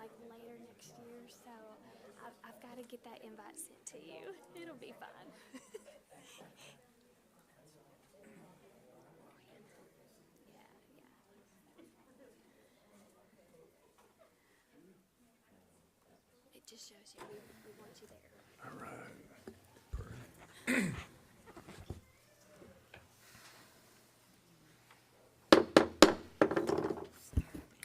like later next year, so I've got to get that invite sent to you. It'll be fun. Yeah, yeah. It just shows you we want you there. All right.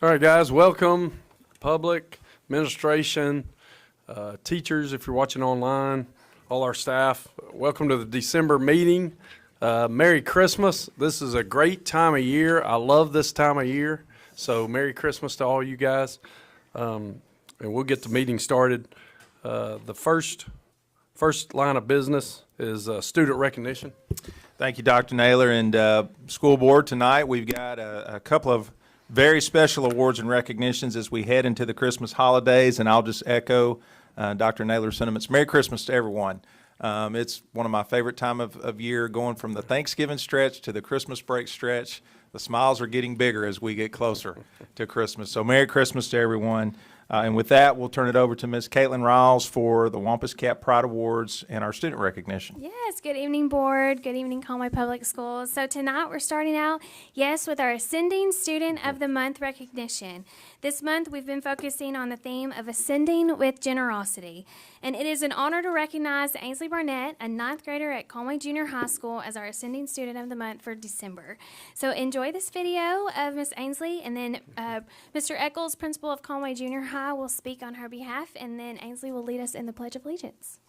All right, guys, welcome, public, administration, teachers, if you're watching online, all our staff. Welcome to the December meeting. Merry Christmas. This is a great time of year. I love this time of year. So Merry Christmas to all you guys. And we'll get the meeting started. The first line of business is student recognition. Thank you, Dr. Naylor and school board. Tonight we've got a couple of very special awards and recognitions as we head into the Christmas holidays, and I'll just echo Dr. Naylor's sentiments. Merry Christmas to everyone. It's one of my favorite time of year, going from the Thanksgiving stretch to the Christmas break stretch. The smiles are getting bigger as we get closer to Christmas. So Merry Christmas to everyone. And with that, we'll turn it over to Ms. Caitlin Riles for the Wampus Cap Pride Awards and our student recognition. Yes, good evening, board. Good evening, Conway Public Schools. So tonight we're starting out, with our Ascending Student of the Month recognition. This month we've been focusing on the theme of Ascending with Generosity. And it is an honor to recognize Ainsley Barnett, a ninth grader at Conway Junior High School, as our Ascending Student of the Month for December. So enjoy this video of Miss Ainsley, and then Mr. Eccles, principal of Conway Junior High, will speak on her behalf, and then Ainsley will lead us in the Pledge of Allegiance.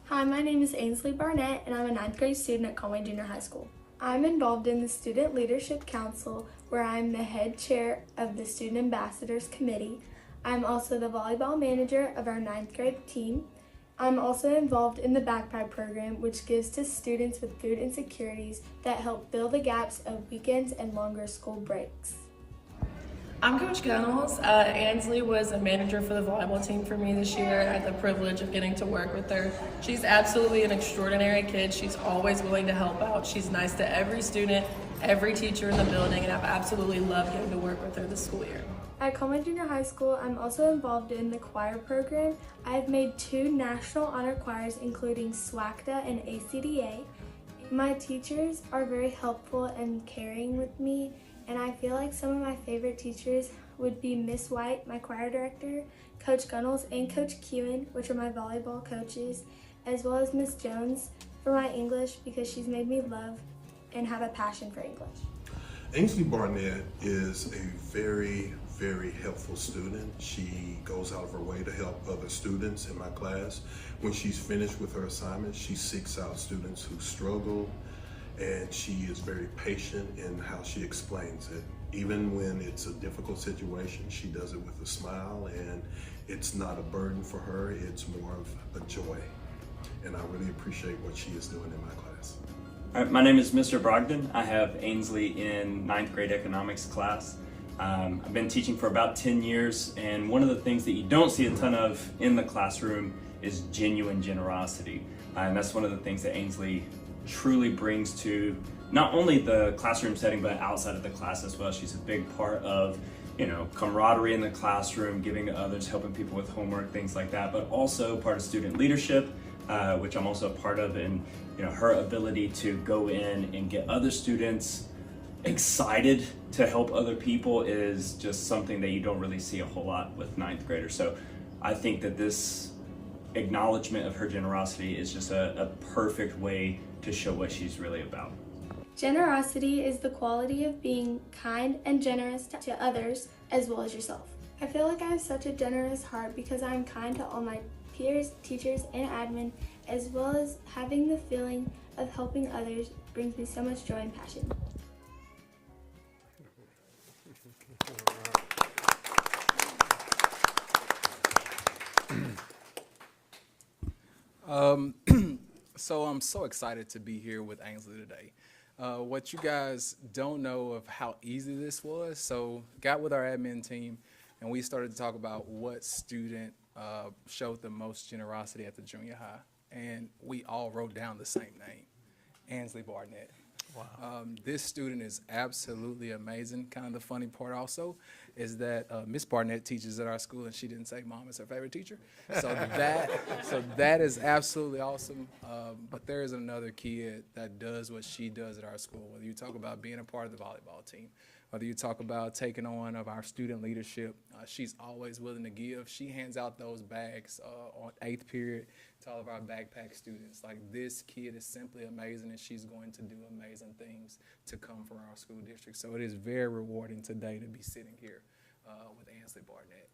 Hi, my name is Ainsley Barnett, and I'm a ninth grade student at Conway Junior High School. I'm involved in the Student Leadership Council, where I'm the head chair of the Student Ambassadors Committee. I'm also the volleyball manager of our ninth grade team. I'm also involved in the Backpack program, which gives to students with food insecurities that help fill the gaps of weekends and longer school breaks. I'm Coach Gunnels. Ainsley was a manager for the volleyball team for me this year. I had the privilege of getting to work with her. She's absolutely an extraordinary kid. She's always willing to help out. She's nice to every student, every teacher in the building, and I've absolutely loved getting to work with her this school year. At Conway Junior High School, I'm also involved in the choir program. I have made 2 national honor choirs, including SWACTA and ACDA. My teachers are very helpful and caring with me, and I feel like some of my favorite teachers would be Miss White, my choir director, Coach Gunnels, and Coach Kewen, which are my volleyball coaches, as well as Miss Jones for my English, because she's made me love and have a passion for English. Ainsley Barnett is a very helpful student. She goes out of her way to help other students in my class. When she's finished with her assignments, she seeks out students who struggle, and she is very patient in how she explains it. Even when it's a difficult situation, she does it with a smile, and it's not a burden for her, it's more of a joy. And I really appreciate what she is doing in my class. All right, my name is Mr. Brogdon. I have Ainsley in ninth grade economics class. I've been teaching for about 10 years, and one of the things that you don't see a ton of in the classroom is genuine generosity. And that's one of the things that Ainsley truly brings to not only the classroom setting, but outside of the class as well. She's a big part of, camaraderie in the classroom, giving to others, helping people with homework, things like that, but also part of student leadership, which I'm also a part of, and her ability to go in and get other students excited to help other people is just something that you don't really see a whole lot with ninth graders. So I think that this acknowledgement of her generosity is just a perfect way to show what she's really about. Generosity is the quality of being kind and generous to others as well as yourself. I feel like I have such a generous heart because I'm kind to all my peers, teachers, and admin, as well as having the feeling of helping others brings me so much joy and passion. So I'm so excited to be here with Ainsley today. What you guys don't know of how easy this was, so got with our admin team and we started to talk about what student showed the most generosity at the junior high, and we all wrote down the same name, Ainsley Barnett. This student is absolutely amazing. Kind of the funny part also is that Miss Barnett teaches at our school, and she didn't say mom is her favorite teacher. So that is absolutely awesome. But there is another kid that does what she does at our school. Whether you talk about being a part of the volleyball team, whether you talk about taking on of our student leadership, she's always willing to give. She hands out those bags on 8th period to all of our backpack students. Like, this kid is simply amazing, and she's going to do amazing things to come from our school district. So it is very rewarding today to be sitting here with Ansley Barnett.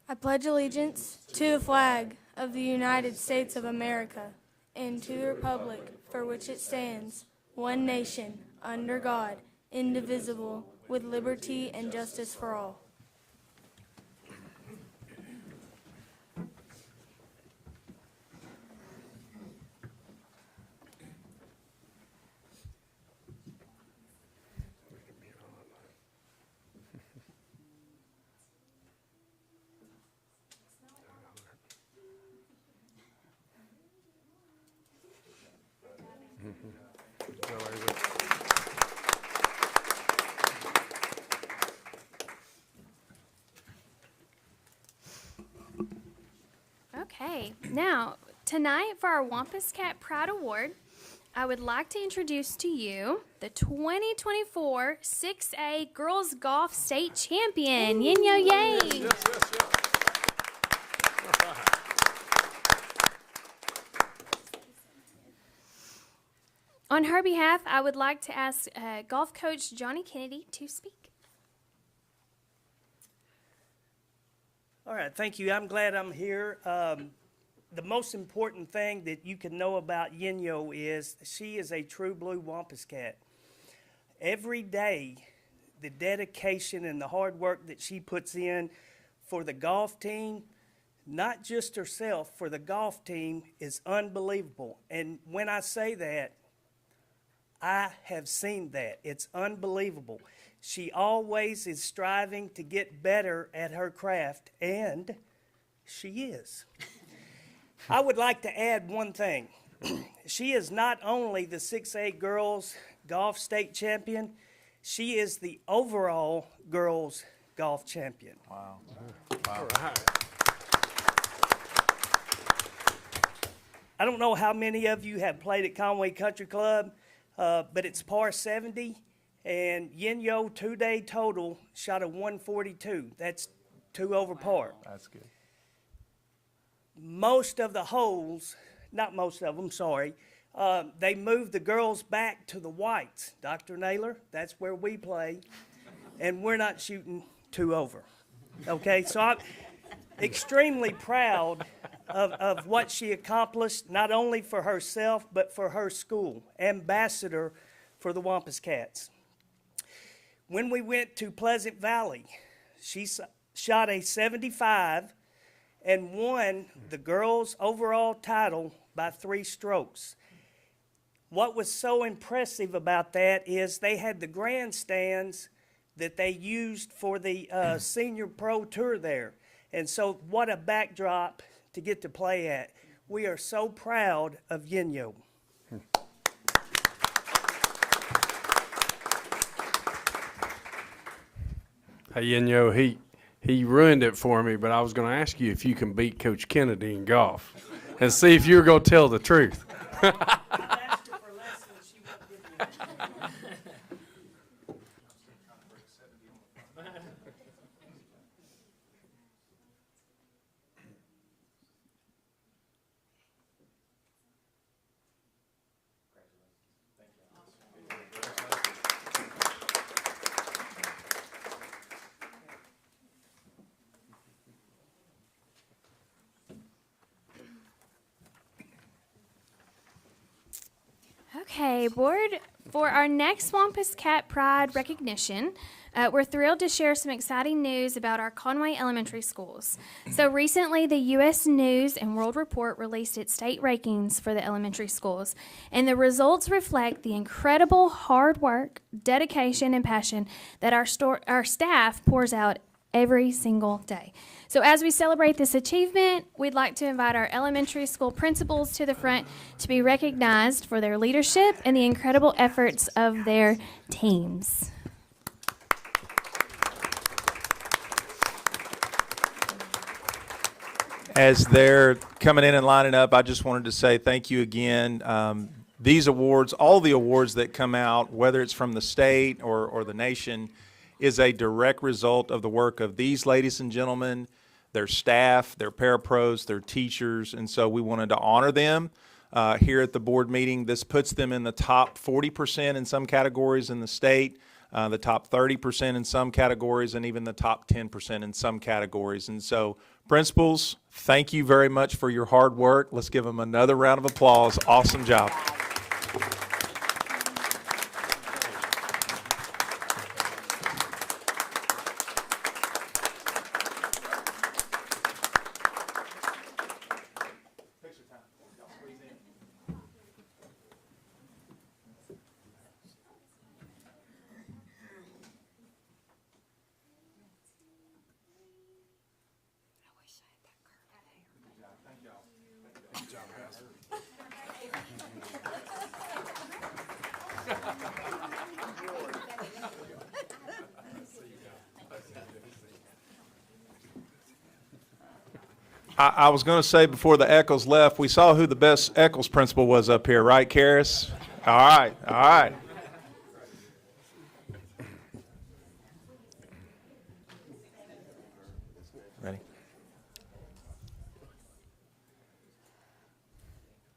I pledge allegiance to the flag of the United States of America and to the republic for which it stands, one nation, under God, indivisible, with liberty and justice for all. Okay, now, tonight for our Wampus Cat Pride Award, I would like to introduce to you the 2024 6A Girls Golf State Champion, Yin Yo Yang. On her behalf, I would like to ask golf coach Johnny Kennedy to speak. All right, thank you. I'm glad I'm here. The most important thing that you can know about Yin-Yo is she is a true blue Wampus Cat. Every day, the dedication and the hard work that she puts in for the golf team, not just herself, for the golf team, is unbelievable. And when I say that, I have seen that. It's unbelievable. She always is striving to get better at her craft, and she is. I would like to add one thing. She is not only the 6A girls golf state champion, she is the overall girls golf champion. Wow. All right. I don't know how many of you have played at Conway Country Club, but it's par 70, and Yin-Yo 2-day total shot a 142. That's 2 over par. That's good. Most of the holes, not most of them, sorry, they moved the girls back to the whites. Dr. Naylor, that's where we play, and we're not shooting 2 over. Okay, so I'm extremely proud of what she accomplished, not only for herself, but for her school, ambassador for the Wampus Cats. When we went to Pleasant Valley, she shot a 75 and won the girls' overall title by 3 strokes. What was so impressive about that is they had the grandstands that they used for the senior pro tour there. And so what a backdrop to get to play at. We are so proud of Yin-Yo. Hey, Yin-Yo, he ruined it for me, but I was going to ask you if you can beat Coach Kennedy in golf and see if you were going to tell the truth. Okay, board, for our next Wampus Cat Pride recognition, we're thrilled to share some exciting news about our Conway Elementary Schools. So recently, the U.S. News and World Report released its state rankings for the elementary schools, and the results reflect the incredible hard work, dedication, and passion that our staff pours out every single day. So as we celebrate this achievement, we'd like to invite our elementary school principals to the front to be recognized for their leadership and the incredible efforts of their teams. As they're coming in and lining up, I just wanted to say thank you again. These awards, all the awards that come out, whether it's from the state or the nation, is a direct result of the work of these ladies and gentlemen, their staff, their parapros, their teachers, and so we wanted to honor them here at the board meeting. This puts them in the top 40% in some categories in the state, the top 30% in some categories, and even the top 10% in some categories. And so, principals, thank you very much for your hard work. Let's give them another round of applause. Awesome job. I was going to say before the Eccles left, we saw who the best Eccles principal was up here, right, Karis? All right, all right. Ready?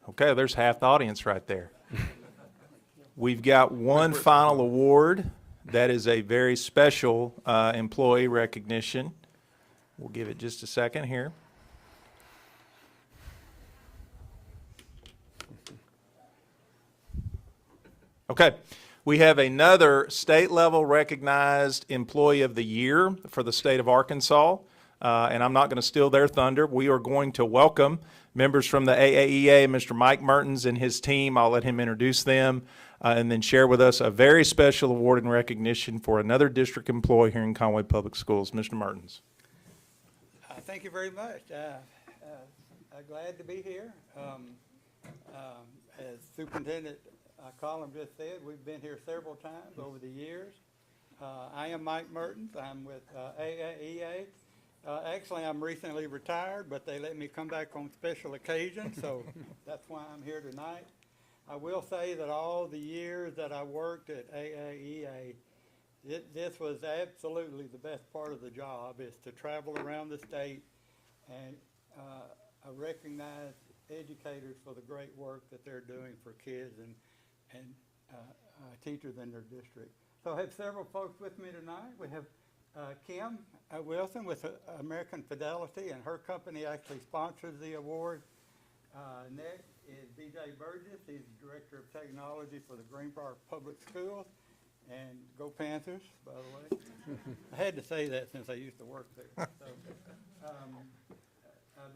Okay, there's half the audience right there. We've got one final award that is a very special employee recognition. We'll give it just a second here. Okay, we have another state-level recognized Employee of the Year for the state of Arkansas, and I'm not going to steal their thunder. We are going to welcome members from the AAEA, Mr. Mike Mertens and his team. I'll let him introduce them and then share with us a very special award and recognition for another district employee here in Conway Public Schools. Mr. Mertens. Thank you very much. Glad to be here. As Superintendent Collins just said, we've been here several times over the years. I am Mike Mertens. I'm with AAEA. Actually, I'm recently retired, but they let me come back on special occasions, so that's why I'm here tonight. I will say that all the years that I worked at AAEA, this was absolutely the best part of the job, is to travel around the state and recognize educators for the great work that they're doing for kids and teachers in their district. So I have several folks with me tonight. We have Kim Wilson with American Fidelity, and her company actually sponsors the award. Next is BJ Burgess. He's the Director of Technology for the Greenbrier Public Schools. And go Panthers, by the way. I had to say that since I used to work there. So,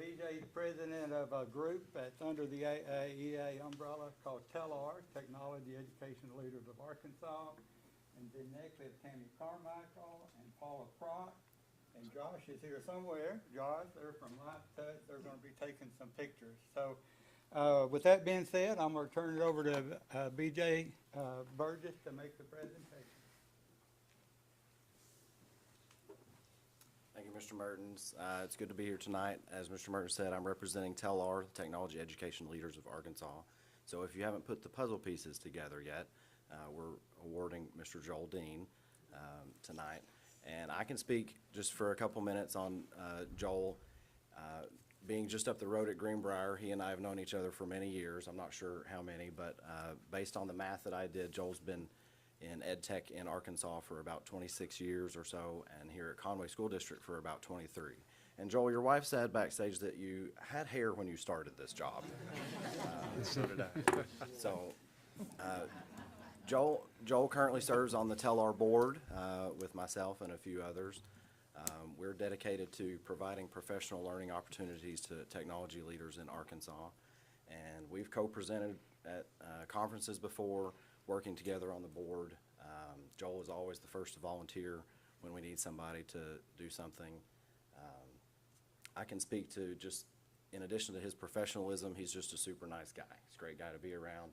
BJ is president of a group that's under the AAEA umbrella called TELAR, Technology Education Leaders of Arkansas. And then next is Tammy Carmichael and Paula Prock. And Josh is here somewhere. Josh, they're from Light Touch. They're going to be taking some pictures. So with that being said, I'm going to turn it over to BJ Burgess to make the presentation. Thank you, Mr. Mertens. It's good to be here tonight. As Mr. Mertens said, I'm representing TELAR, Technology Education Leaders of Arkansas. So if you haven't put the puzzle pieces together yet, we're awarding Mr. Joel Dean tonight. And I can speak just for a couple minutes on Joel. Being just up the road at Greenbrier, he and I have known each other for many years. I'm not sure how many, but based on the math that I did, Joel's been in ed tech in Arkansas for about 26 years or so, and here at Conway School District for about 23. And Joel, your wife said backstage that you had hair when you started this job. So did I. So Joel currently serves on the TELR board with myself and a few others. We're dedicated to providing professional learning opportunities to technology leaders in Arkansas. And we've co-presented at conferences before, working together on the board. Joel is always the first to volunteer when we need somebody to do something. I can speak to just, in addition to his professionalism, he's just a super nice guy. He's a great guy to be around.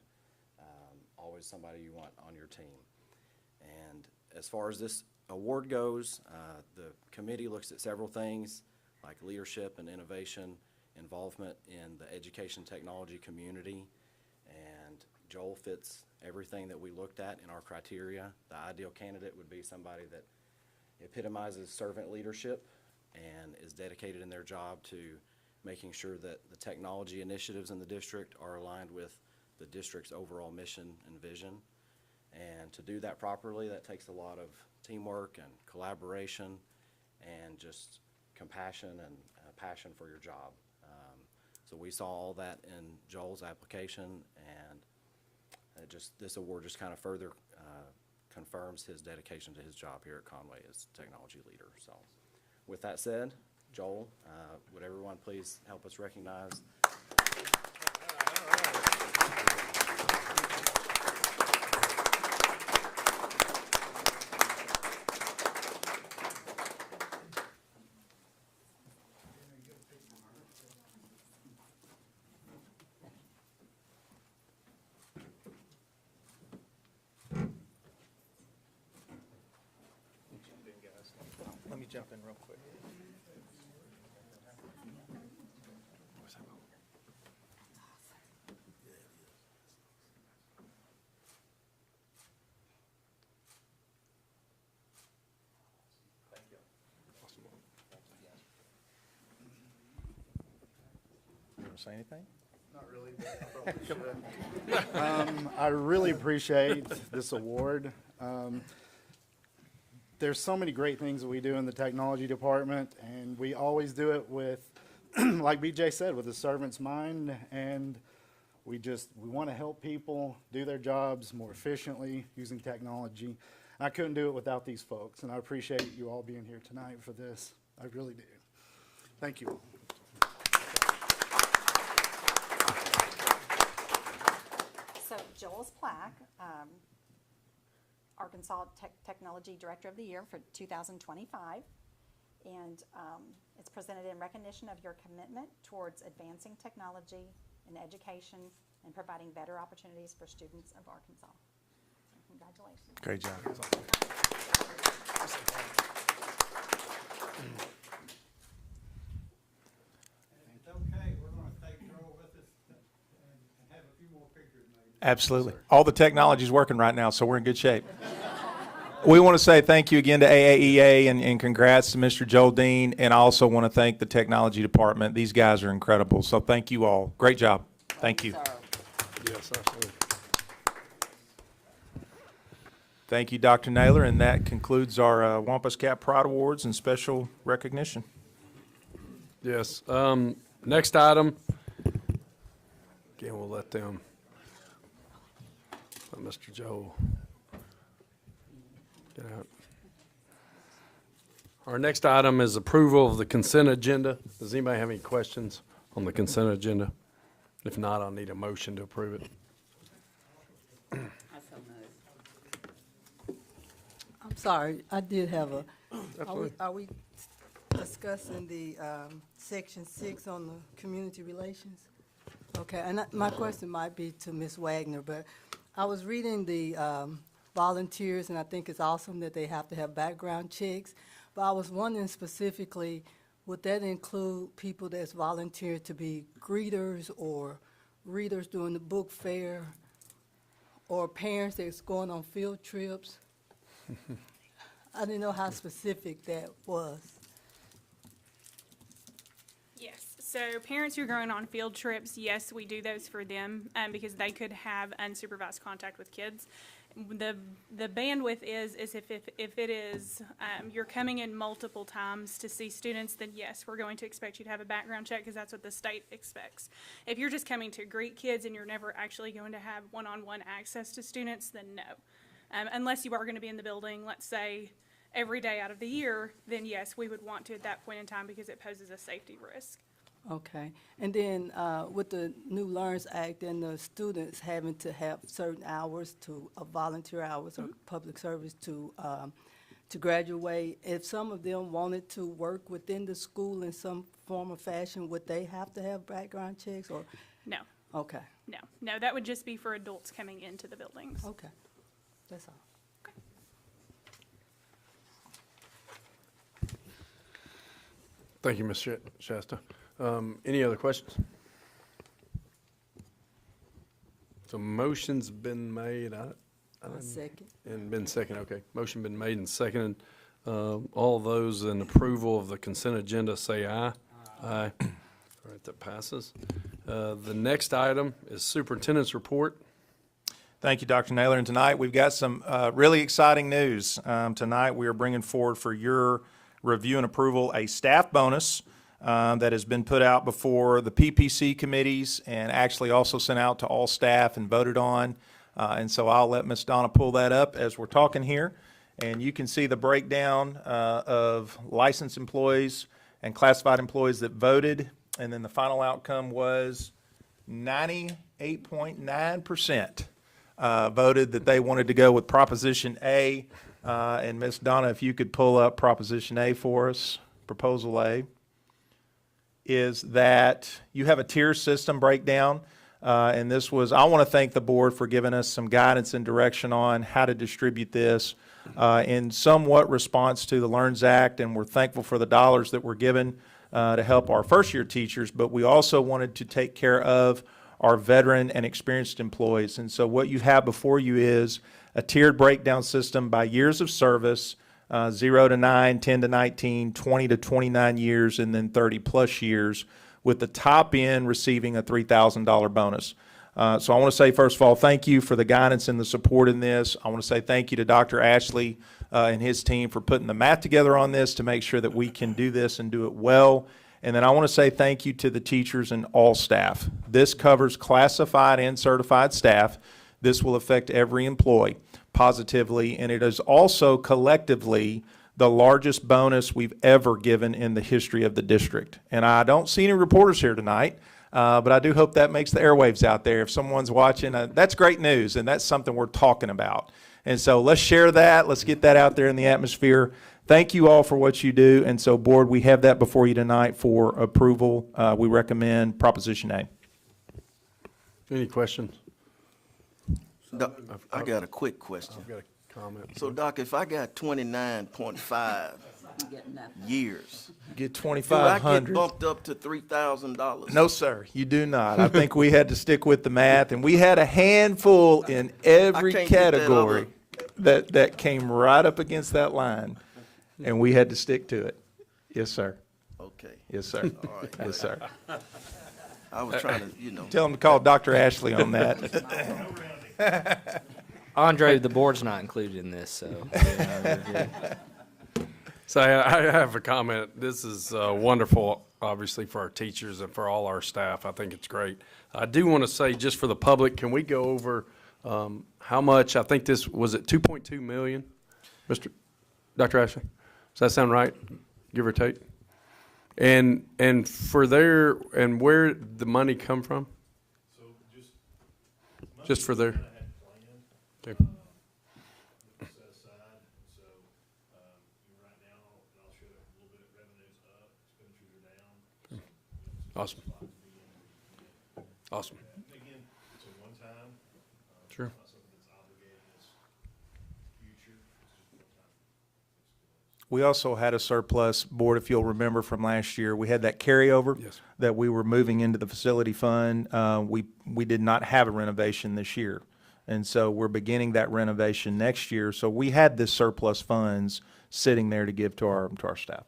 Always somebody you want on your team. And as far as this award goes, the committee looks at several things like leadership and innovation, involvement in the education technology community, and Joel fits everything that we looked at in our criteria. The ideal candidate would be somebody that epitomizes servant leadership and is dedicated in their job to making sure that the technology initiatives in the district are aligned with the district's overall mission and vision. And to do that properly, that takes a lot of teamwork and collaboration and just compassion and passion for your job. So we saw all that in Joel's application, and this award just kind of further confirms his dedication to his job here at Conway as technology leader. So with that said, Joel, would everyone please help us recognize Let me jump in real quick. You want to say anything? Not really, but I really appreciate this award. There's so many great things that we do in the technology department, and we always do it with, like BJ said, with a servant's mind, and we want to help people do their jobs more efficiently using technology. I couldn't do it without these folks, and I appreciate you all being here tonight for this. I really do. Thank you. So Joel's plaque, Arkansas Technology Director of the Year for 2025. And it's presented in recognition of your commitment towards advancing technology in education and providing better opportunities for students of Arkansas. Congratulations. Great job. If it's okay, we're going to take Joel with us and have a few more pictures made. Absolutely. All the technology is working right now, so we're in good shape. We want to say thank you again to AAEA and congrats to Mr. Joel Dean. And I also want to thank the technology department. These guys are incredible. So thank you all. Great job. Thank you. Yes, absolutely. Thank you, Dr. Naylor. And that concludes our Wampus Cap Pride Awards and special recognition. Yes. Next item. Again, we'll let Mr. Joel get out. Our next item is approval of the consent agenda. Does anybody have any questions on the consent agenda? If not, I'll need a motion to approve it. I'm sorry, I did have a, Absolutely. are we discussing the section 6 on the community relations? Okay, and my question might be to Ms. Wagner, but I was reading the volunteers, and I think it's awesome that they have to have background checks, but I was wondering specifically, would that include people that's volunteered to be greeters or readers during the book fair, or parents that's going on field trips? I didn't know how specific that was. Yes, so parents who are going on field trips, yes, we do those for them because they could have unsupervised contact with kids. The bandwidth is if it is, you're coming in multiple times to see students, then yes, we're going to expect you to have a background check because that's what the state expects. If you're just coming to greet kids and you're never actually going to have one-on-one access to students, then no. Unless you are going to be in the building, let's say, every day out of the year, then yes, we would want to at that point in time because it poses a safety risk. Okay. And then with the new LEARNS Act and the students having to have certain hours to volunteer hours or public service to graduate, if some of them wanted to work within the school in some form or fashion, would they have to have background checks or? No, Okay, no, that would just be for adults coming into the buildings. okay. That's all. Thank you, Ms. Shasta. Any other questions? So motion's been made. Second. And been second, okay. Motion been made and seconded. All those in approval of the consent agenda say aye. Aye. All right, that passes. The next item is superintendent's report. Thank you, Dr. Naylor. And tonight, we've got some really exciting news. Tonight, we are bringing forward for your review and approval a staff bonus that has been put out before the PPC committees and actually also sent out to all staff and voted on. And so I'll let Ms. Donna pull that up as we're talking here. And you can see the breakdown of licensed employees and classified employees that voted. And then the final outcome was 98.9% voted that they wanted to go with Proposition A. And Ms. Donna, if you could pull up Proposition A for us, Proposal A, is that you have a tier system breakdown. And this was, I want to thank the board for giving us some guidance and direction on how to distribute this in somewhat response to the LEARNS Act. And we're thankful for the dollars that were given to help our first year teachers, but we also wanted to take care of our veteran and experienced employees. And so what you have before you is a tiered breakdown system by years of service, 0 to 9, 10 to 19, 20 to 29 years, and then 30 plus years, with the top end receiving a $3,000 bonus. So I want to say, first of all, thank you for the guidance and the support in this. I want to say thank you to Dr. Ashley and his team for putting the math together on this to make sure that we can do this and do it well. And then I want to say thank you to the teachers and all staff. This covers classified and certified staff. This will affect every employee positively, and it is also collectively the largest bonus we've ever given in the history of the district. And I don't see any reporters here tonight, but I do hope that makes the airwaves out there. If someone's watching, that's great news, and that's something we're talking about. And so let's share that. Let's get that out there in the atmosphere. Thank you all for what you do. And so, board, we have that before you tonight for approval. We recommend Proposition A. Any questions? Doc, I got a quick question. I've got a comment. So, Doc, if I got 29.5 years, Get do I get $2,500. bumped up to $3,000? No, sir, you do not. I think we had to stick with the math, and we had a handful in every can't get that category that came right up against that line, and we had to stick to it. Yes, sir. Okay. Yes, sir. All right. Yes, sir. I was trying to, Tell them to call Dr. Ashley on that. Andre, the board's not included in this, so. We're good. So I have a comment. This is wonderful, obviously, for our teachers and for all our staff. I think it's great. I do want to say, just for the public, can we go over how much, I think this, was it 2.2 million? Dr. Ashley, does that sound right, give or take? And for their, and where the money come from? So Just for their? Okay. set aside, so, right now, I'll show a little bit of revenues up, expenditures are down. Awesome. Awesome. Again, it's a one-time. Sure. Not something that's obligated as future, it's just one-time. We also had a surplus, board, if you'll remember from last year. We had that carryover Yes. that we were moving into the facility fund. We did not have a renovation this year. And so we're beginning that renovation next year. So we had this surplus funds sitting there to give to our staff.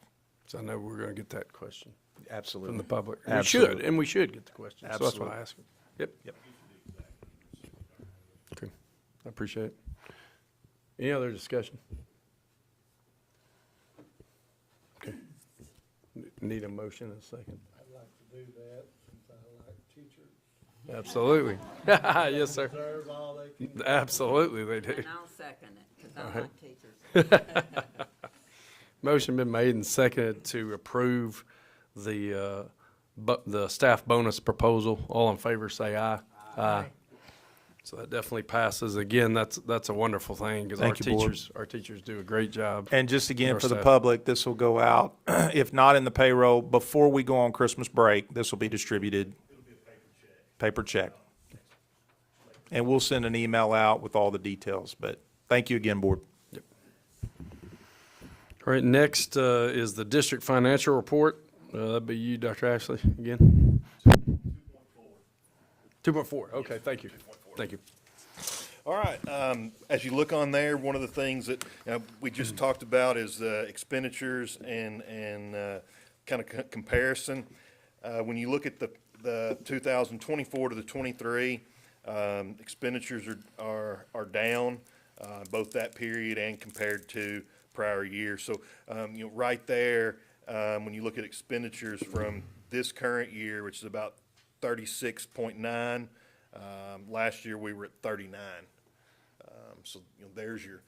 So I know we're going to get that question Absolutely. from the public. Absolutely. We should, and we should get the question. So that's why Absolutely. I asked. Yep. Yep. Okay. I appreciate it. Any other discussion? Okay. Need a motion and a second. I'd like to do that since I like teachers. Absolutely. Yes, sir. Deserve all they can. Absolutely, they do. And I'll second it, because I All like right. teachers. Motion been made and seconded to approve the staff bonus proposal. All in favor, say aye. Aye. So that definitely passes. Again, that's a wonderful thing because Thank you, Board. our teachers do a great job. And just again, Our for the staff. public, this will go out, if not in the payroll, before we go on Christmas break, this will be distributed. Paper check. And we'll send an email out with all the details, but thank you again, Board. All right, next is the district financial report. That'd be you, Dr. Ashley, again. 2.4. Okay, thank you. Thank you. All right, as you look on there, one of the things that we just talked about is expenditures and kind of comparison. When you look at the 2024 to the 23, expenditures are down, both that period and compared to prior year. So, right there, when you look at expenditures from this current year, which is about 36.9, last year we were at 39. So, there's your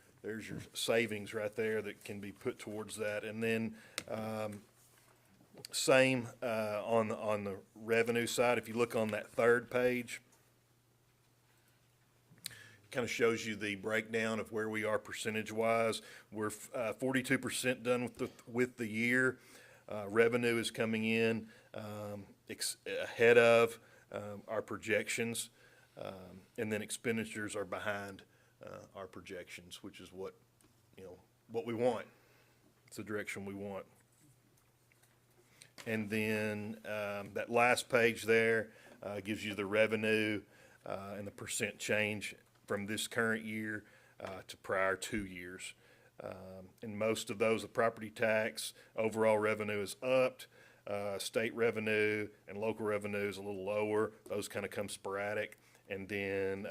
savings right there that can be put towards that. And then, same on the revenue side. If you look on that third page, kind of shows you the breakdown of where we are percentage-wise. We're 42% done with the year. Revenue is coming in ahead of our projections, and then expenditures are behind our projections, which is what we want. It's the direction we want. And then that last page there gives you the revenue and the percent change from this current year to prior 2 years. And most of those, the property tax, overall revenue is upped. State revenue and local revenue is a little lower. Those kind of come sporadic. And then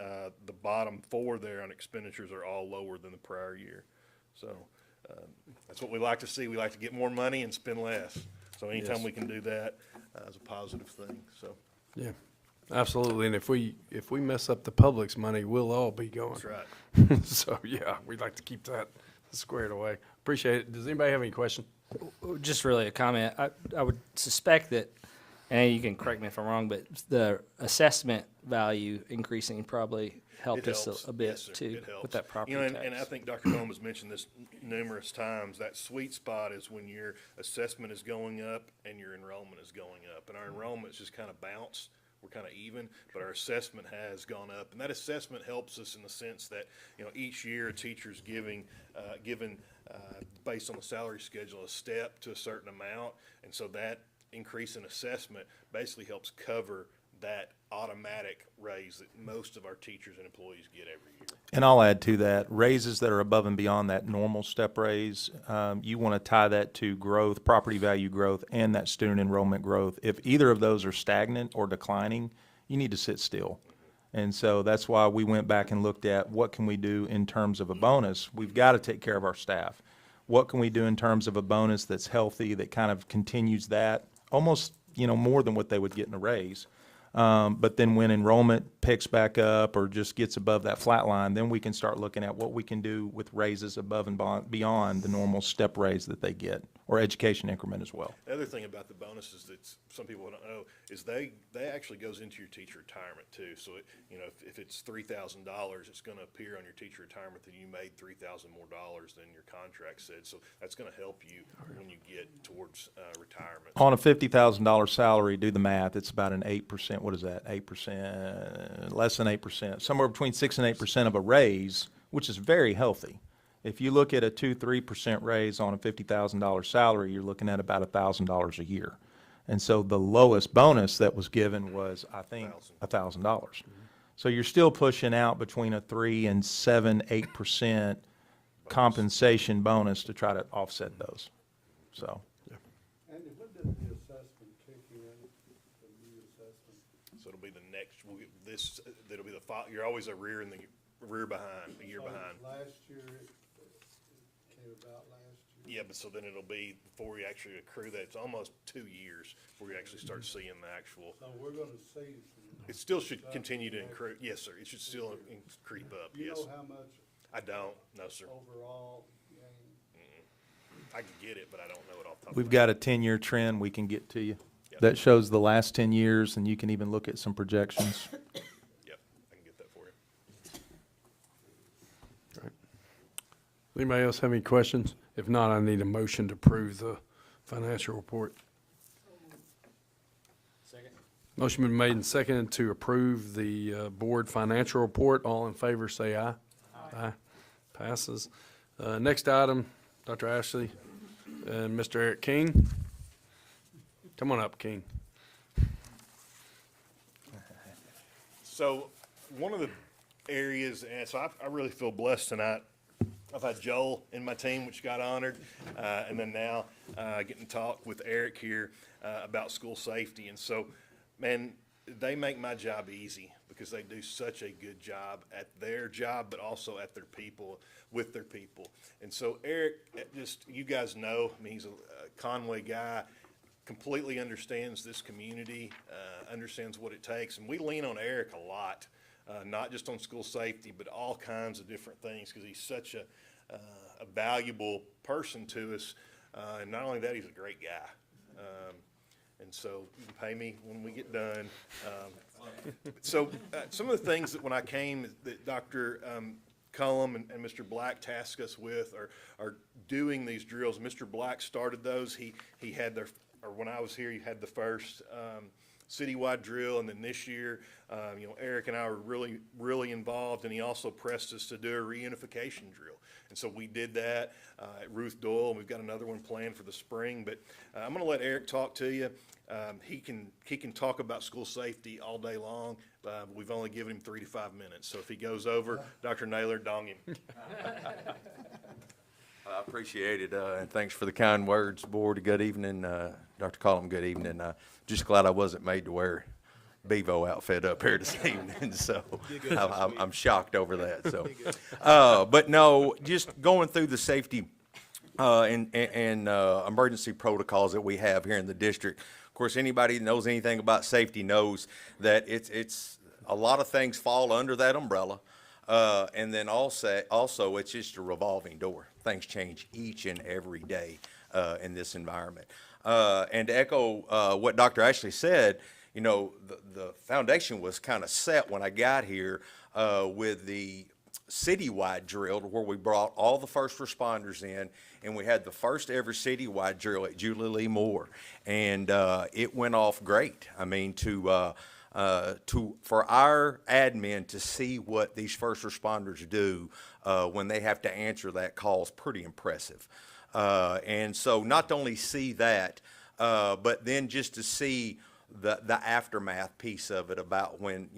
the bottom four there on expenditures are all lower than the prior year. So that's what we like to see. We like to get more money and spend less. So anytime we can do that is a positive thing. So Yeah, absolutely. And if we mess up the public's money, we'll all be going. that's right. So, yeah, we'd like to keep that squared away. Appreciate it. Does anybody have any questions? Just really a comment. I would suspect that, and you can correct me if I'm wrong, but the assessment value increasing probably helped It us helps. a bit Yes, sir. too It helps. with that property And tax. I think Dr. Combs has mentioned this numerous times. That sweet spot is when your assessment is going up and your enrollment is going up. And our enrollment's just kind of bounced. We're kind of even, but our assessment has gone up. And that assessment helps us in the sense that, each year a teacher's given based on the salary schedule a step to a certain amount. And so that increase in assessment basically helps cover that automatic raise that most of our teachers and employees get every year. And I'll add to that, raises that are above and beyond that normal step raise, you want to tie that to growth, property value growth, and that student enrollment growth. If either of those are stagnant or declining, you need to sit still. And so that's why we went back and looked at what can we do in terms of a bonus. We've got to take care of our staff. What can we do in terms of a bonus that's healthy, that kind of continues that, almost, more than what they would get in a raise. But then when enrollment picks back up or just gets above that flat line, then we can start looking at what we can do with raises above and beyond the normal step raise that they get, or education increment as well. The other thing about the bonuses that some people don't know is they actually goes into your teacher retirement too. So if it's $3,000, it's going to appear on your teacher retirement that you made $3,000 more than your contract said. So that's going to help you when you get towards retirement. On a $50,000 salary, do the math, it's about an 8%, what is that, 8%, less than 8%, somewhere between 6 and 8% of a raise, which is very healthy. If you look at a 2-3% raise on a $50,000 salary, you're looking at about $1,000 a year. And so the lowest bonus that was given was, I think, $1,000. So you're still pushing out between a 3 and 7, 8% compensation bonus to try to offset those. So. Andy, when does the assessment kick in, the new assessment? So it'll be the next, that'll be you're always a rear in the we're behind, a year behind. Last year, it came about last year. Yeah, but so then it'll be, before we actually accrue that, it's almost 2 years before we actually start seeing the actual. So we're gonna see some. It still should continue to increase, yes, sir, it should still creep up, You yes. know how much I don't, no, sir. overall gain? I can get it, but I don't know it off the top of We've my got a 10-year trend we can get to you. Yep. That shows the last 10 years, and you can even look at some projections. Yep, I can get that for you. Anybody else have any questions? If not, I need a motion to approve the financial report. Motion been made and seconded to approve the board financial report. All in favor, say aye. Aye. Passes. Next item, Dr. Ashley and Mr. Eric King. Come on up, King. So one of the areas, and so I really feel blessed tonight. I've had Joel in my team, which got honored, and then now getting to talk with Eric here about school safety. And so, man, they make my job easy because they do such a good job at their job, but also at their people, with their people. And so Eric, just, you guys know, I mean, he's a Conway guy, completely understands this community, understands what it takes. And we lean on Eric a lot, not just on school safety, but all kinds of different things, because he's such a valuable person to us. And not only that, he's a great guy. And so you can pay me when we get done. So some of the things that when I came that Dr. Cullum and Mr. Black tasked us with are doing these drills. Mr. Black started those. He had their, or when I was here, he had the first citywide drill, and then this year, Eric and I were really involved, and he also pressed us to do a reunification drill. And so we did that at Ruth Doyle, and we've got another one planned for the spring. But I'm going to let Eric talk to you. He can talk about school safety all day long. We've only given him 3 to 5 minutes. So if he goes over, Dr. Naylor, dong him. I appreciate it, and thanks for the kind words, board. Good evening, Dr. Collum. Good evening. Just glad I wasn't made to wear Bevo outfit up here this evening, so I'm shocked over that. So, but no, just going through the safety and emergency protocols that we have here in the district. Of course, anybody that knows anything about safety knows that it's a lot of things fall under that umbrella. And then also it's just a revolving door. Things change each and every day in this environment. And to echo what Dr. Ashley said, the foundation was kind of set when I got here with the citywide drill, where we brought all the first responders in, and we had the first ever citywide drill at Julie Lee Moore, and it went off great. I mean, for our admin to see what these first responders do when they have to answer that call is pretty impressive. And so not to only see that, but then just to see the aftermath piece of it, about when,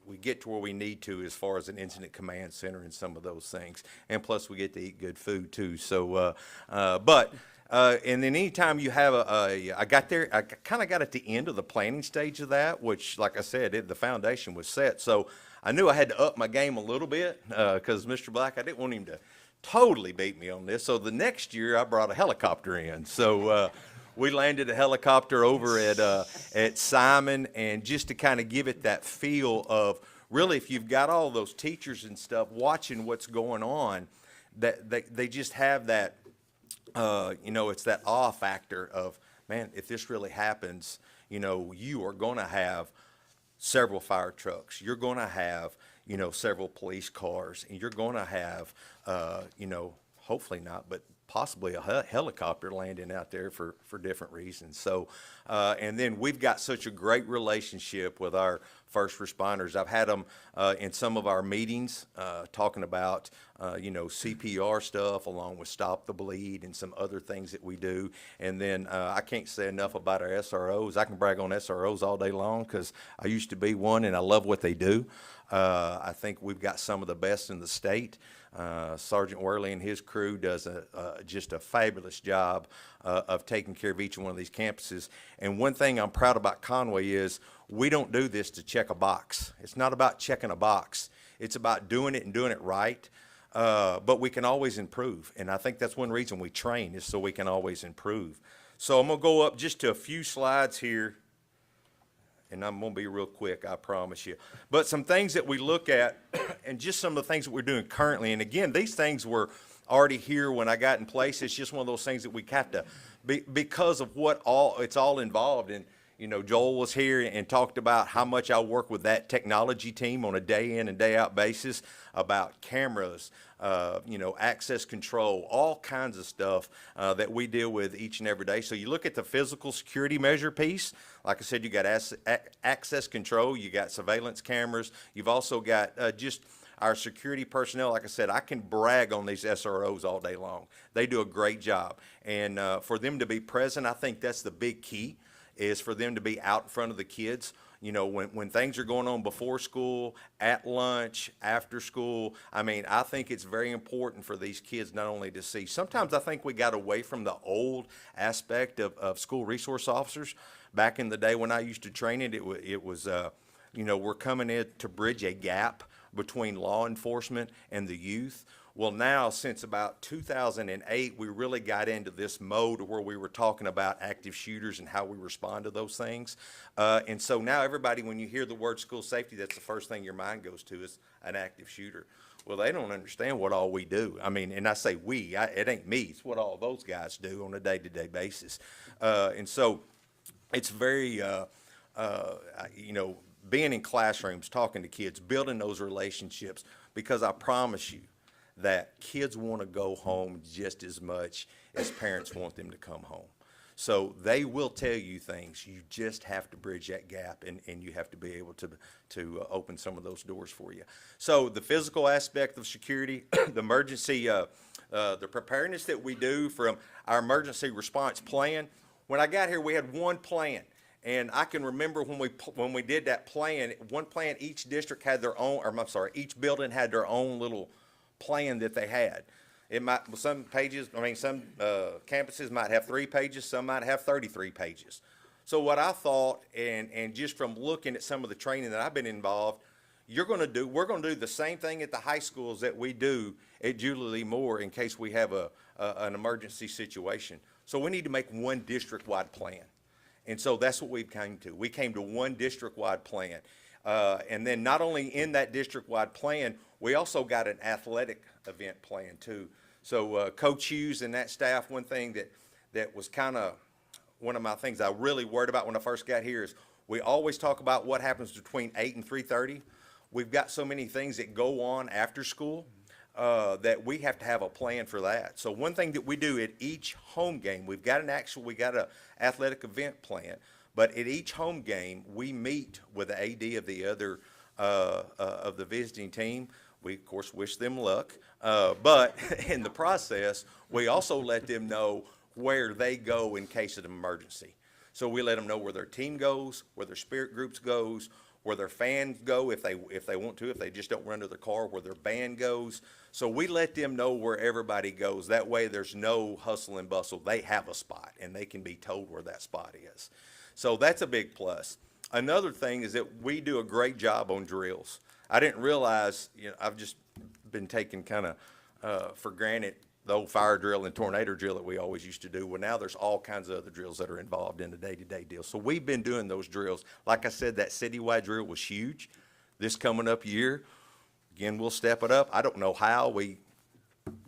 we get to where we need to as far as an incident command center and some of those things. And plus we get to eat good food too. So, and then anytime you have I got there, I kind of got at the end of the planning stage of that, which, like I said, the foundation was set. So I knew I had to up my game a little bit because Mr. Black, I didn't want him to totally beat me on this. So the next year I brought a helicopter in. So we landed a helicopter over at Simon, and just to kind of give it that feel of, really, if you've got all those teachers and stuff watching what's going on, that they just have that, it's that awe factor of, man, if this really happens, you are going to have several fire trucks. You're going to have, several police cars, and you're going to have, hopefully not, but possibly a helicopter landing out there for different reasons. So, and then we've got such a great relationship with our first responders. I've had them in some of our meetings talking about, CPR stuff, along with Stop the Bleed and some other things that we do. And then I can't say enough about our SROs. I can brag on SROs all day long because I used to be one, and I love what they do. I think we've got some of the best in the state. Sergeant Worley and his crew does just a fabulous job of taking care of each one of these campuses. And one thing I'm proud about Conway is we don't do this to check a box. It's not about checking a box. It's about doing it and doing it right. But we can always improve. And I think that's one reason we train, is so we can always improve. So I'm going to go up just to a few slides here. And I'm going to be real quick, I promise you. But some things that we look at, and just some of the things that we're doing currently. And again, these things were already here when I got in place. It's just one of those things that we have to, because of it's all involved. And, you know, Joel was here and talked about how much I work with that technology team on a day in and day out basis about cameras, you know, access control, all kinds of stuff that we deal with each and every day. So you look at the physical security measure piece. Like I said, you got access control, you got surveillance cameras, you've also got just our security personnel. Like I said, I can brag on these SROs all day long. They do a great job. And for them to be present, I think that's the big key, is for them to be out in front of the kids. You know, when things are going on before school, at lunch, after school, I mean, I think it's very important for these kids not only to see. Sometimes I think we got away from the old aspect of school resource officers. Back in the day when I used to train it was, you know, we're coming in to bridge a gap between law enforcement and the youth. Well, now, since about 2008, we really got into this mode where we were talking about active shooters and how we respond to those things. And so now everybody, when you hear the word school safety, that's the first thing your mind goes to, is an active shooter. Well, they don't understand what all we do. I mean, and I say we, it ain't me. It's what all those guys do on a day-to-day basis. And so it's very, you know, being in classrooms, talking to kids, building those relationships, because I promise you, that kids want to go home just as much as parents want them to come home. So they will tell you things. You just have to bridge that gap, and you have to be able to open some of those doors for you. So the physical aspect of security, the emergency, the preparedness that we do from our emergency response plan. When I got here, we had one plan. And I can remember when we did that plan, one plan, each district had their own, or I'm sorry, each building had their own little plan that they had. It might, some pages, I mean, some campuses might have 3 pages, some might have 33 pages. So what I thought, and just from looking at some of the training that I've been involved, we're going to do the same thing at the high schools that we do at Julie Lee Moore in case we have an emergency situation. So we need to make one district-wide plan. And so that's what we came to. We came to one district-wide plan. And then not only in that district-wide plan, we also got an athletic event plan too. So Coach Hughes and that staff, one thing that was kind of one of my things I really worried about when I first got here is we always talk about what happens between 8 and 3:30. We've got so many things that go on after school that we have to have a plan for that. So one thing that we do at each home game, we got an athletic event plan, but at each home game, we meet with the AD of the other of the visiting team. We, of course, wish them luck, but in the process, we also let them know where they go in case of an emergency. So we let them know where their team goes, where their spirit groups goes, where their fans go if they want to, if they just don't run to their car, where their band goes. So we let them know where everybody goes. That way there's no hustle and bustle. They have a spot, and they can be told where that spot is. So that's a big plus. Another thing is that we do a great job on drills. I didn't realize, you know, I've just been taking kind of for granted the old fire drill and tornado drill that we always used to do. Well, now there's all kinds of other drills that are involved in the day-to-day deal. So we've been doing those drills. Like I said, that citywide drill was huge. This coming up year, again, we'll step it up. I don't know how we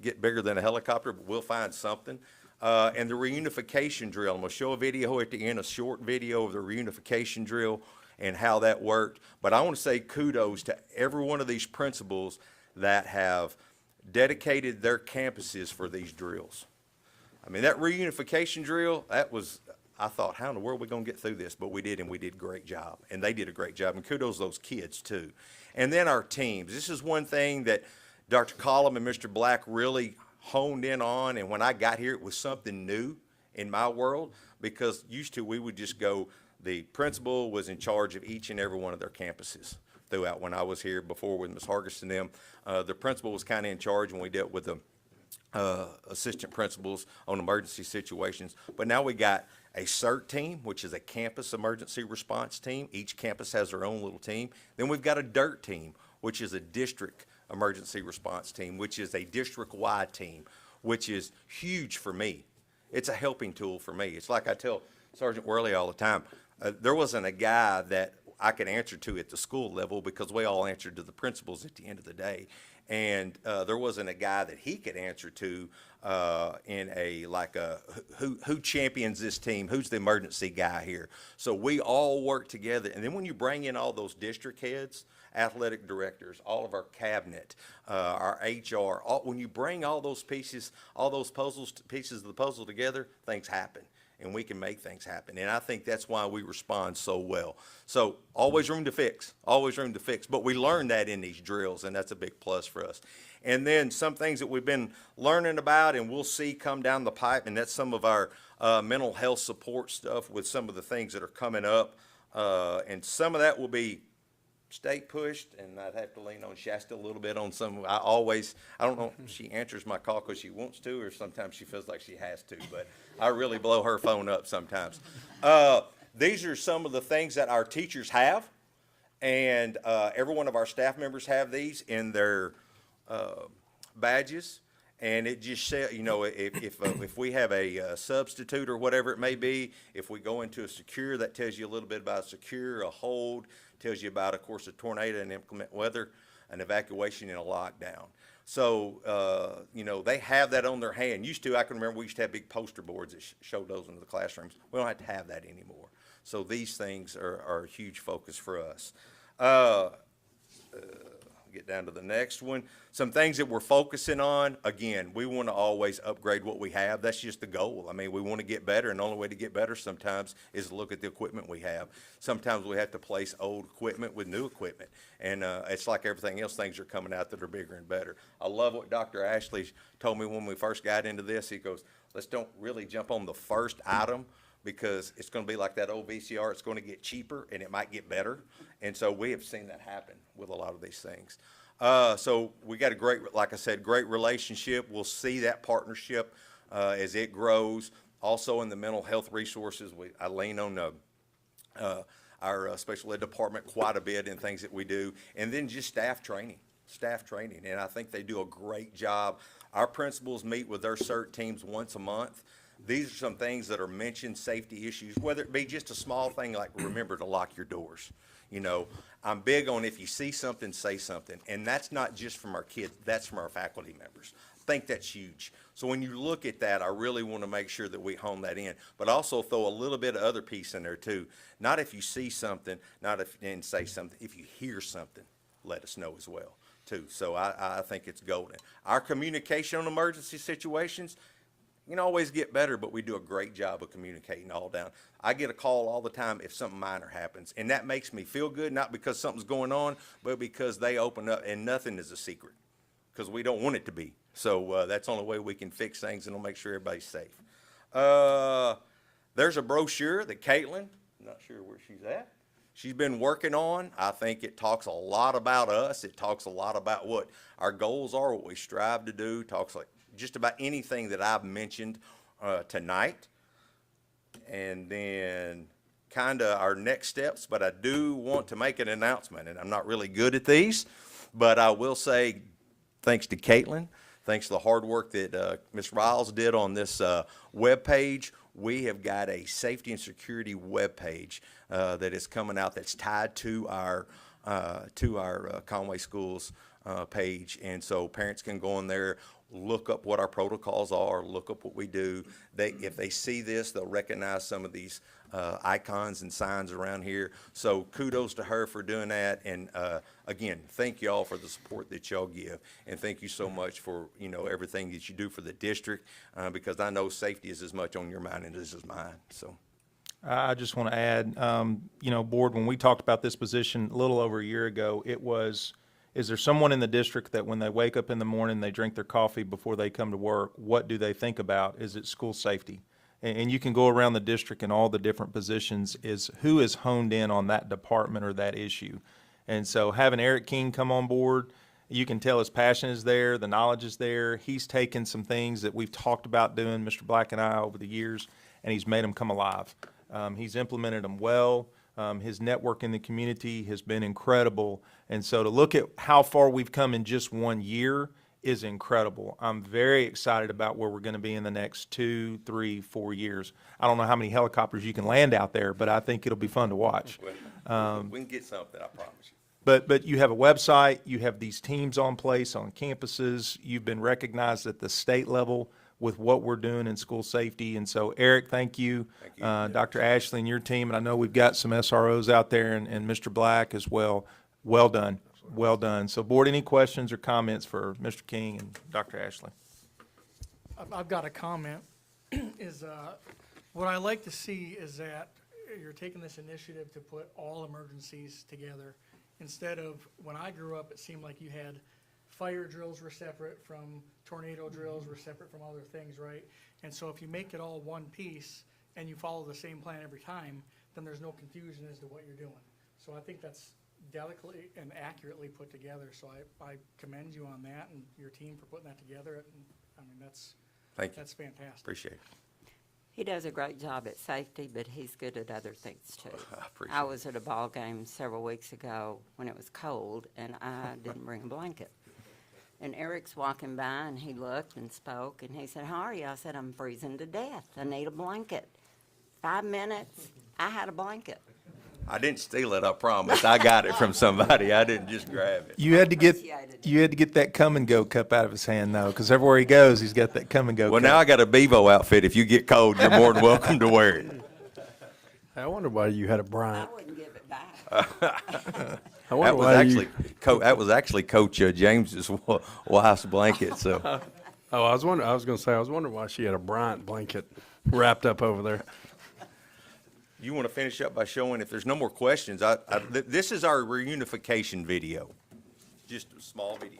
get bigger than a helicopter, but we'll find something. And the reunification drill, I'm going to show a video at the end, a short video of the reunification drill and how that worked. But I want to say kudos to every one of these principals that have dedicated their campuses for these drills. I mean, that reunification drill, that was, I thought, how in the world are we going to get through this? But we did, and we did a great job. And they did a great job, and kudos to those kids, too. And then our teams. This is one thing that Dr. Collum and Mr. Black really honed in on, and when I got here, it was something new in my world, because used to we would just go, the principal was in charge of each and every one of their campuses throughout. When I was here before with Ms. Hargis and them, the principal was kind of in charge when we dealt with the assistant principals on emergency situations. But now we got a CERT team, which is a campus emergency response team. Each campus has their own little team. Then we've got a DIRT team, which is a district emergency response team, which is a district-wide team, which is huge for me. It's a helping tool for me. It's like I tell Sergeant Worley all the time, there wasn't a guy that I could answer to at the school level because we all answered to the principals at the end of the day. And there wasn't a guy that he could answer to in a, like a, who champions this team? Who's the emergency guy here? So we all work together. And then when you bring in all those district heads, athletic directors, all of our cabinet, our HR, when you bring all those pieces, all those pieces of the puzzle together, things happen. And we can make things happen. And I think that's why we respond so well. So always room to fix, always room to fix. But we learn that in these drills, and that's a big plus for us. And then some things that we've been learning about and we'll see come down the pipe, and that's some of our mental health support stuff with some of the things that are coming up. And some of that will be state pushed, and I'd have to lean on Shasta a little bit on some. I don't know if she answers my call because she wants to, or sometimes she feels like she has to, but I really blow her phone up sometimes. These are some of the things that our teachers have, and every one of our staff members have these in their badges. And it just says, you know, if we have a substitute or whatever it may be, if we go into a secure, that tells you a little bit about a secure, a hold, tells you about, of course, a tornado and inclement weather, an evacuation, and a lockdown. So, you know, they have that on their hand. I can remember we used to have big poster boards that showed those into the classrooms. We don't have to have that anymore. So these things are a huge focus for us. Get down to the next one. Some things that we're focusing on. Again, we want to always upgrade what we have. That's just the goal. I mean, we want to get better, and the only way to get better sometimes is to look at the equipment we have. Sometimes we have to place old equipment with new equipment, and it's like everything else. Things are coming out that are bigger and better. I love what Dr. Ashley told me when we first got into this. He goes, let's don't really jump on the first item, because it's going to be like that old VCR. It's going to get cheaper, and it might get better. And so we have seen that happen with a lot of these things. So we got a great, like I said, great relationship. We'll see that partnership as it grows. Also in the mental health resources, I lean on our special ed department quite a bit in things that we do. And then just staff training. And I think they do a great job. Our principals meet with their CERT teams once a month. These are some things that are mentioned, safety issues, whether it be just a small thing like remember to lock your doors. You know, I'm big on if you see something, say something. And that's not just from our kids, that's from our faculty members. I think that's huge. So when you look at that, I really want to make sure that we hone that in, but also throw a little bit of other piece in there too. Not if you see something, not if you didn't say something. If you hear something, let us know as well too. So I think it's golden. Our communication on emergency situations, you can always get better, but we do a great job of communicating all down. I get a call all the time if something minor happens, and that makes me feel good, not because something's going on, but because they open up, and nothing is a secret, because we don't want it to be. So that's the only way we can fix things, and we'll make sure everybody's safe. There's a brochure that Caitlin, I'm not sure where she's at, she's been working on. I think it talks a lot about us. It talks a lot about what our goals are, what we strive to do, talks like just about anything that I've mentioned tonight. And then kind of our next steps, but I do want to make an announcement, and I'm not really good at these, but I will say thanks to Caitlin, thanks to the hard work that Ms. Riles did on this webpage, we have got a safety and security webpage that is coming out that's tied to our Conway Schools page, and so parents can go in there, look up what our protocols are, look up what we do. If they see this, they'll recognize some of these icons and signs around here. So kudos to her for doing that. And again, thank you all for the support that y'all give. And thank you so much for, you know, everything that you do for the district, because I know safety is as much on your mind as it is mine. So. I just want to add, you know, board, when we talked about this position a little over a year ago, it was, is there someone in the district that when they wake up in the morning, they drink their coffee before they come to work, what do they think about? Is it school safety? And you can go around the district in all the different positions, is who is honed in on that department or that issue. And so having Eric King come on board, you can tell his passion is there, the knowledge is there. He's taken some things that we've talked about doing, Mr. Black and I, over the years, and he's made them come alive. He's implemented them well. His network in the community has been incredible. And so to look at how far we've come in just 1 year is incredible. I'm very excited about where we're going to be in the next 2, 3, 4 years. I don't know how many helicopters you can land out there, but I think it'll be fun to watch. We can get something, I promise you. But you have a website, you have these teams on place on campuses, you've been recognized at the state level with what we're doing in school safety. And so, Eric, thank you. Dr. Ashley and your team, and I know we've got some SROs out there and Mr. Black as well. Well done. Well done. So, board, any questions or comments for Mr. King and Dr. Ashley? I've got a comment. What I like to see is that you're taking this initiative to put all emergencies together. Instead of, when I grew up, it seemed like you had fire drills were separate from tornado drills, were separate from other things, right? And so if you make it all one piece and you follow the same plan every time, then there's no confusion as to what you're doing. So I think that's delicately and accurately put together. So I commend you on that and your team for putting that together. And, I mean, that's fantastic. Appreciate it. He does a great job at safety, but he's good at other things too. I appreciate I was at a ball game several weeks ago when it was cold, and I didn't bring a blanket. And Eric's walking by, and he looked and spoke, and he said, "How are you?" I said, "I'm freezing to death. I need a blanket." 5 minutes, I had a blanket. I didn't steal it, I promise. I got it from somebody. I didn't just grab it. You had to get that come and go cup out of his hand though, because everywhere he goes, he's got that come and go. Well, cup. now I got a Bevo outfit. If you get cold, you're more than welcome to wear it. I wonder why you had a Bryant. I wouldn't give it back. I wonder That was why actually that was actually Coach James's wife's blanket. So, I was going to say, I was wondering why she had a Bryant blanket wrapped up over there. you want to finish up by showing, if there's no more questions, this is our reunification video, just a small video.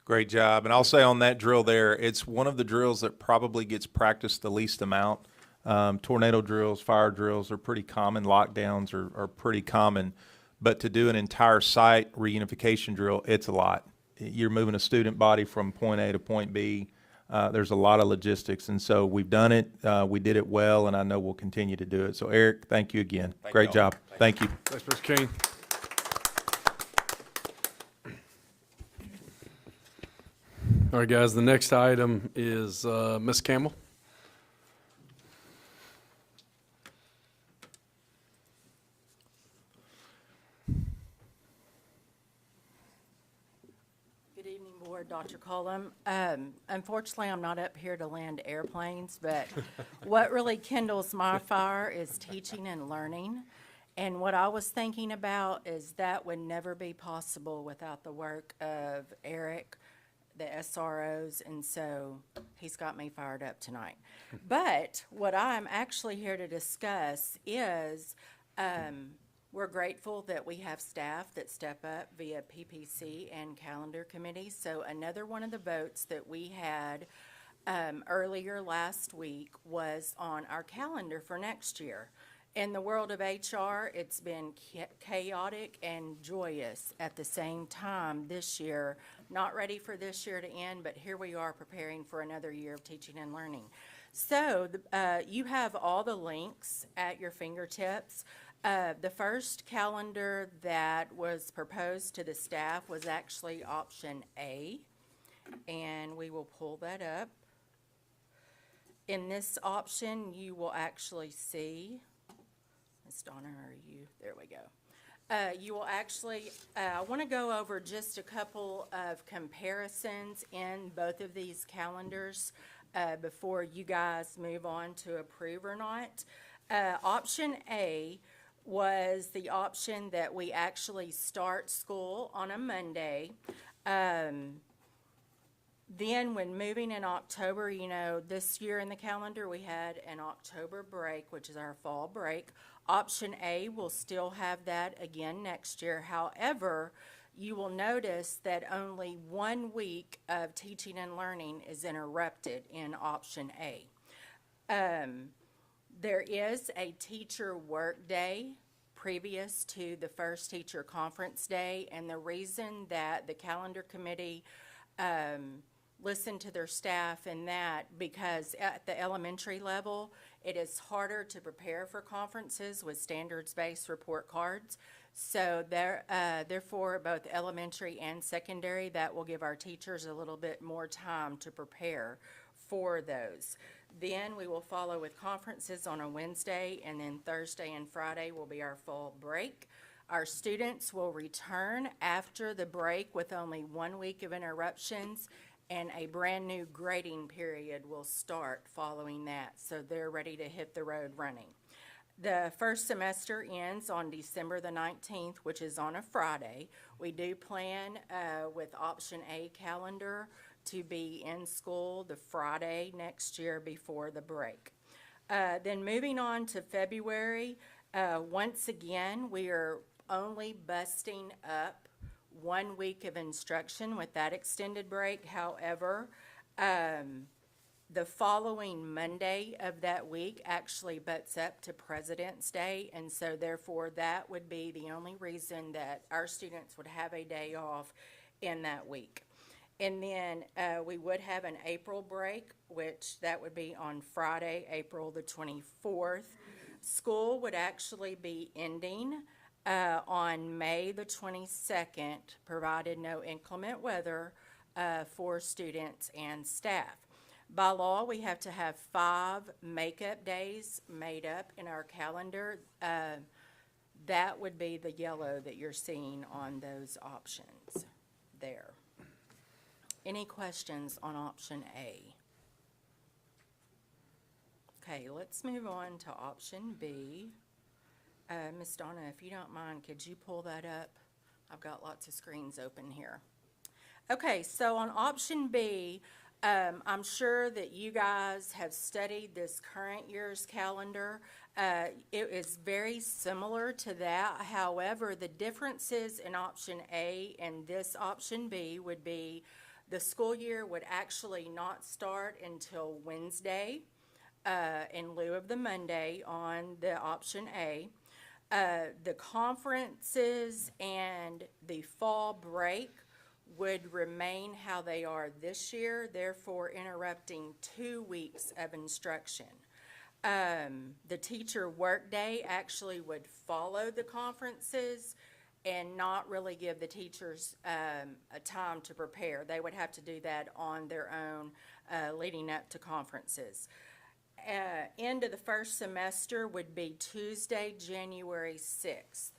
Great job. And I'll say on that drill there, it's one of the drills that probably gets practiced the least amount. Tornado drills, fire drills are pretty common. Lockdowns are pretty common. But to do an entire site reunification drill, it's a lot. You're moving a student body from point A to point B. There's a lot of logistics. And so we've done it. We did it well, and I know we'll continue to do it. So, Eric, thank you again. Great job. Thank you. Thanks, Mr. King. All right, guys, the next item is Ms. Campbell. Good evening, Board, Dr. Cullum. Unfortunately, I'm not up here to land airplanes, but what really kindles my fire is teaching and learning. And what I was thinking about is that would never be possible without the work of Eric, the SROs, and so he's got me fired up tonight. But what I'm actually here to discuss is We're grateful that we have staff that step up via PPC and calendar committee. So another one of the votes that we had earlier last week was on our calendar for next year. In the world of HR, it's been chaotic and joyous at the same time this year. Not ready for this year to end, but here we are preparing for another year of teaching and learning. So you have all the links at your fingertips. The first calendar that was proposed to the staff was actually option A, and we will pull that up. In this option, you will actually see, Ms. Donna, are you, there we go. You will actually, I want to go over just a couple of comparisons in both of these calendars before you guys move on to approve or not. Option A was the option that we actually start school on a Monday. Then when moving in October, you know, this year in the calendar, we had an October break, which is our fall break. Option A will still have that again next year. However, you will notice that only 1 week of teaching and learning is interrupted in option A. There is a teacher work day previous to the first teacher conference day, and the reason that the calendar committee listen to their staff and that, because at the elementary level, it is harder to prepare for conferences with standards-based report cards. So therefore, both elementary and secondary, that will give our teachers a little bit more time to prepare for those. Then we will follow with conferences on a Wednesday, and then Thursday and Friday will be our fall break. Our students will return after the break with only 1 week of interruptions, and a brand new grading period will start following that. So they're ready to hit the road running. The first semester ends on December the 19th, which is on a Friday. We do plan with option A calendar to be in school the Friday next year before the break. Then moving on to February, once again, we are only busting up 1 week of instruction with that extended break. However, the following Monday of that week actually butts up to President's Day, and so therefore that would be the only reason that our students would have a day off in that week. And then we would have an April break, which that would be on Friday, April the 24th. School would actually be ending on May the 22nd, provided no inclement weather for students and staff. By law, we have to have 5 makeup days made up in our calendar. That would be the yellow that you're seeing on those options there. Any questions on option A? Okay, let's move on to option B. Ms. Donna, if you don't mind, could you pull that up? I've got lots of screens open here. Okay, so on option B, I'm sure that you guys have studied this current year's calendar. It is very similar to that. However, the differences in option A and this option B would be the school year would actually not start until Wednesday in lieu of the Monday on the option A. The conferences and the fall break would remain how they are this year, therefore interrupting 2 weeks of instruction. The teacher workday actually would follow the conferences and not really give the teachers a time to prepare. They would have to do that on their own leading up to conferences. End of the first semester would be Tuesday, January 6th.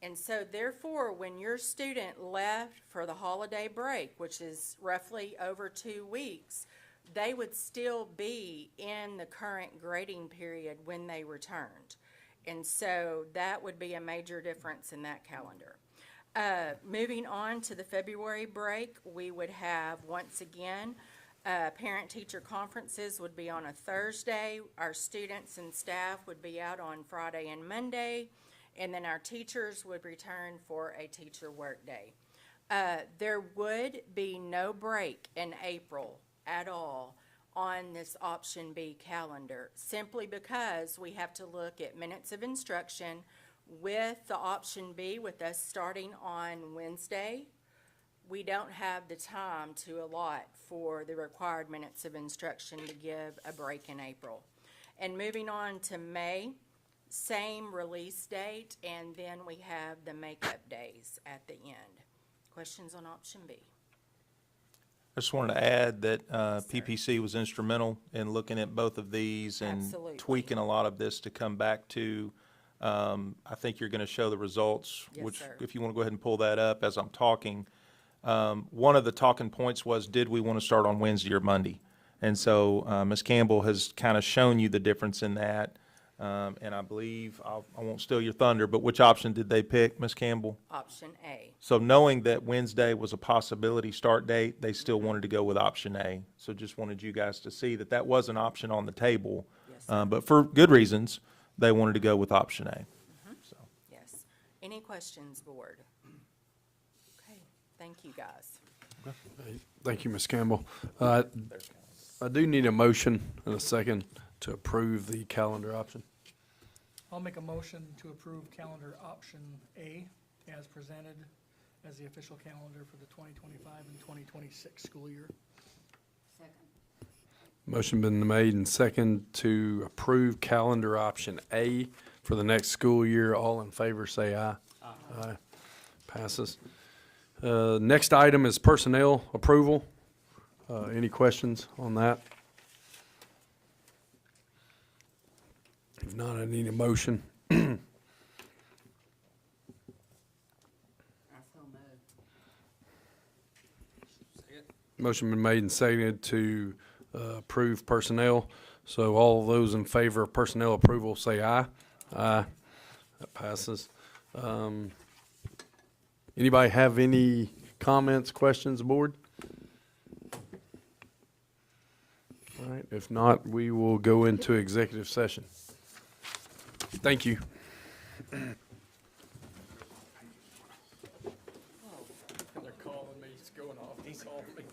And so therefore, when your student left for the holiday break, which is roughly over 2 weeks, they would still be in the current grading period when they returned. And so that would be a major difference in that calendar. Moving on to the February break, we would have, once again, parent-teacher conferences would be on a Thursday. Our students and staff would be out on Friday and Monday. And then our teachers would return for a teacher workday. There would be no break in April at all on this option B calendar, simply because we have to look at minutes of instruction with the option B, with us starting on Wednesday. We don't have the time to allot for the required minutes of instruction to give a break in April. And moving on to May, same release date, and then we have the makeup days at the end. Questions on option B? I just wanted to add that PPC was instrumental in looking at both of these and Absolutely. tweaking a lot of this to come back to, I think you're going to show the results, Yes, which sir. if you want to go ahead and pull that up as I'm talking. One of the talking points was, did we want to start on Wednesday or Monday? And so Ms. Campbell has kind of shown you the difference in that. And I believe, I won't steal your thunder, but which option did they pick, Ms. Campbell? Option A. So knowing that Wednesday was a possibility start date, they still wanted to go with option A. So just wanted you guys to see that that was an option on the table. Yes, sir. But for good reasons, they wanted to go with option A. So. Yes. Any questions, board? Okay, thank you, guys. Thank you, Ms. Campbell. I do need a motion and a second to approve the calendar option. I'll make a motion to approve calendar option A as presented as the official calendar for the 2025 and 2026 school year. Motion been made and second to approve calendar option A for the next school year. All in favor, say aye. Aye. Passes. Next item is personnel approval. Any questions on that? If not, I need a motion. Motion been made and seconded to approve personnel. So all those in favor of personnel approval, say aye. Aye. That passes. Anybody have any comments, questions, board? All right, if not, we will go into executive session. Thank you. They're calling me, it's going off, he's calling me.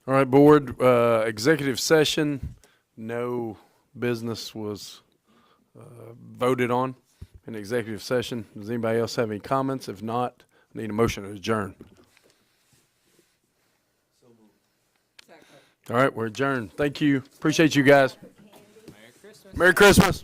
All right, board, executive session, no business was voted on in executive session. Does anybody else have any comments? If not, I need a motion to adjourn. All right, we're adjourned. Thank you. Appreciate you guys. Merry Christmas.